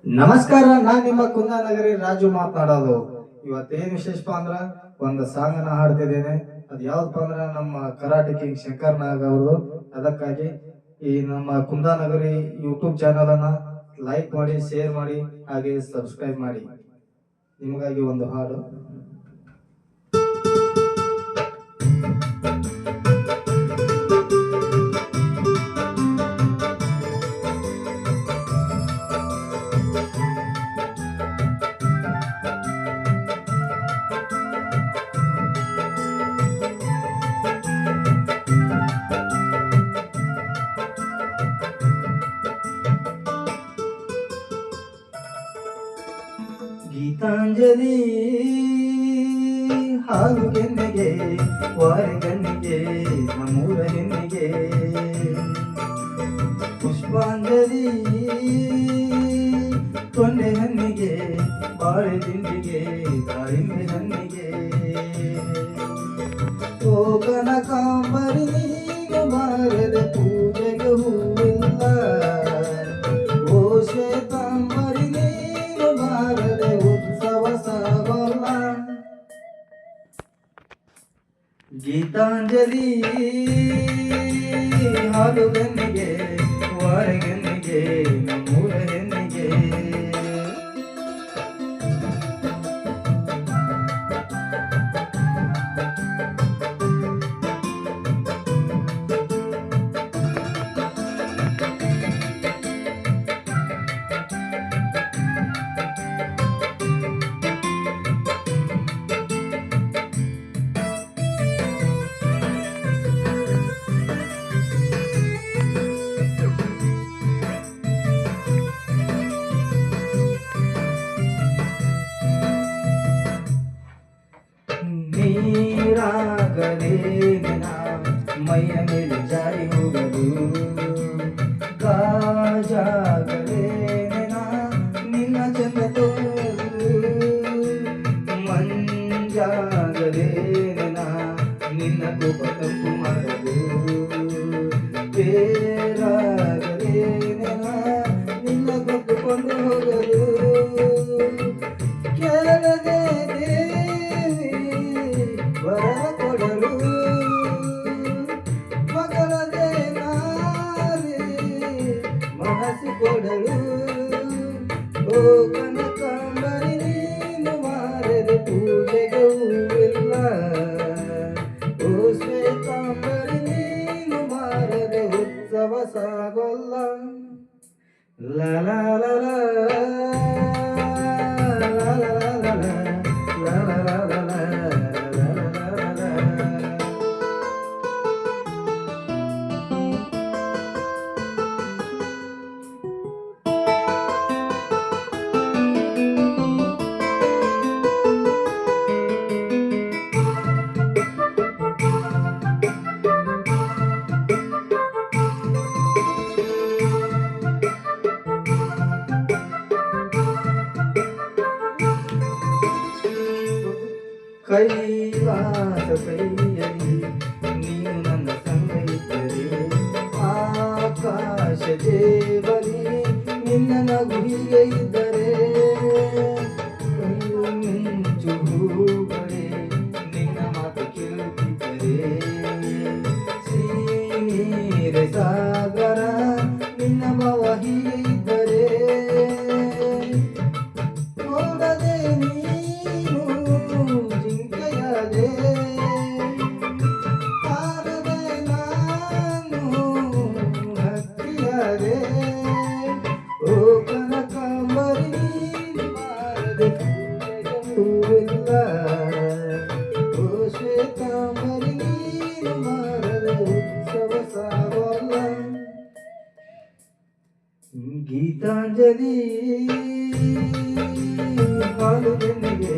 ನಮಸ್ಕಾರ, ನಾನ್ ನಿಮ್ಮ ಕುಂದಾನಗರಿ ರಾಜು ಮಾತನಾಡೋದು. ಇವತ್ತೇನ್ ವಿಶೇಷಪ್ಪ ಅಂದ್ರ ಒಂದು ಸಾಂಗ್ ಅನ್ನ ಹಾಡ್ತಿದ್ದೇನೆ. ಅದ್ ಯಾವ್ದಪ್ಪ ಅಂದ್ರ ನಮ್ಮ ಕರಾಟೆ ಕಿಂಗ್ ಶಂಕರ್ ನಾಗ್ ಅವ್ರದ್ದು. ಅದಕ್ಕಾಗಿ ಈ ನಮ್ಮ ಕುಂದಾನಗರಿ ಯೂಟ್ಯೂಬ್ ಚಾನಲ್ ಅನ್ನ ಲೈಕ್ ಮಾಡಿ, ಶೇರ್ ಮಾಡಿ, ಹಾಗೆ ಸಬ್ಸ್ಕ್ರೈಬ್ ಮಾಡಿ. ನಿಮಗಾಗಿ ಒಂದು ಹಾಡು. ಗೀತಾಂಜಲಿ ಹಾಲು ಕೆನ್ನೆಗೆ, ವಾರಗನ್ನಿಗೆ, ನಮ್ಮೂರ ಹೆಣ್ಣಿಗೆ. ಪುಷ್ಪಾಂಜಲಿ ತೊಂಡೆ ಹಣ್ಣಿಗೆ, ಬಾಳೆ ದಿಂಡಿಗೆ, ದಾಳಿಂಬೆ ಹಣ್ಣಿಗೆ. ಓ ಕನಕಾಂಬರಿ ನೀನು ಬಾರದ ಪೂಜೆಗೆ ಹೂವಿಲ್ಲ. ಓ ಶ್ವೇತಾಂಬರಿ ನೀನು ಬಾರದೆ ಉತ್ಸವ ಸಾಗೋಲ್ಲ. ಗೀತಾಂಜಲಿ ಹಾಲು ಗನ್ನಿಗೆ, ವಾರಗನ್ನಿಗೆ, ನಮ್ಮೂರ ಹೆಣ್ಣಿಗೆ. ನೀರಾಗಲೇ ನಿನ ಮೈಯ ಮೇಲೆ ಜಾರಿ ಹೋಗಲು, ಗಾಜಾಗಲೇ ನಿನ್ನ ಚಂದ ತೋರಲು, ಮಂಜಾಗಲೇ ನಿನ್ನ ಕೋಪ ತಪ್ಪು ಮಾಡಲು, ಬೇರಾಗಲೇ ನಿನ್ನ ಕೊಟ್ಟುಕೊಂಡು ಹೋಗಲು. ಕೇಳದೆ ವರ ಕೊಡಲು, ಮಗಳದೆ ನಾರಿ ಮನಸ್ಸು ಕೊಡಲು. ಓ ಕನಕಾಂಬರಿ ನೀನು ಮಾರದೆ ಪೂಜೆಗೆ ಹೂವಿಲ್ಲ. ಓ ಶ್ವೇತಾಂಬರಿ ನೀನು ಮಾರದೆ ಉತ್ಸವ ಸಾಗೋಲ್ಲ. ಲಾ ಲಾ ಲಾ ಲಾ ಲಾ ಲಾ ಲಾ ಲಾ ಲಾ ಲಾ ಲಾ. ಕೈಲಾಸ ಕೈಯಲ್ಲಿ ನೀನು ನನ್ನ ಸಂಗ ಇದ್ದರೆ, ಆಕಾಶ ದೇವರಿ ನಿನ್ನ ನಗು ಹೀಗೆ ಇದ್ದರೆ, ಮಿಂಚು ಹೂಗಳೇ ನಿನ್ನ ಮಾತು ಕೇಳುತ್ತಿದ್ದರೆ, ನೀರ ಸಾಗರ ನಿನ್ನ ಭಾವ ಹೀಗೆ ಇದ್ದರೆ, ನೋಡದೆ ನೀನು ಜಿಂಕೆಯಾದೆ, ಹಾರದೆ ನಾನು ಹಕ್ಕಿಯಾದೆ. ಓ ಕನಕಾಂಬರಿ ನೀನು ಬಾರದೆ ಪೂಜೆಗೆ ಹೂವಿಲ್ಲ. ಓ ಶ್ವೇತಾಂಬರಿ ನೀನು ಬಾರದೆ ಉತ್ಸವ ಸಾಗೋಲ್ಲ. ಗೀತಾಂಜಲಿ ಹಾಲು ಬೆನ್ನಿಗೆ,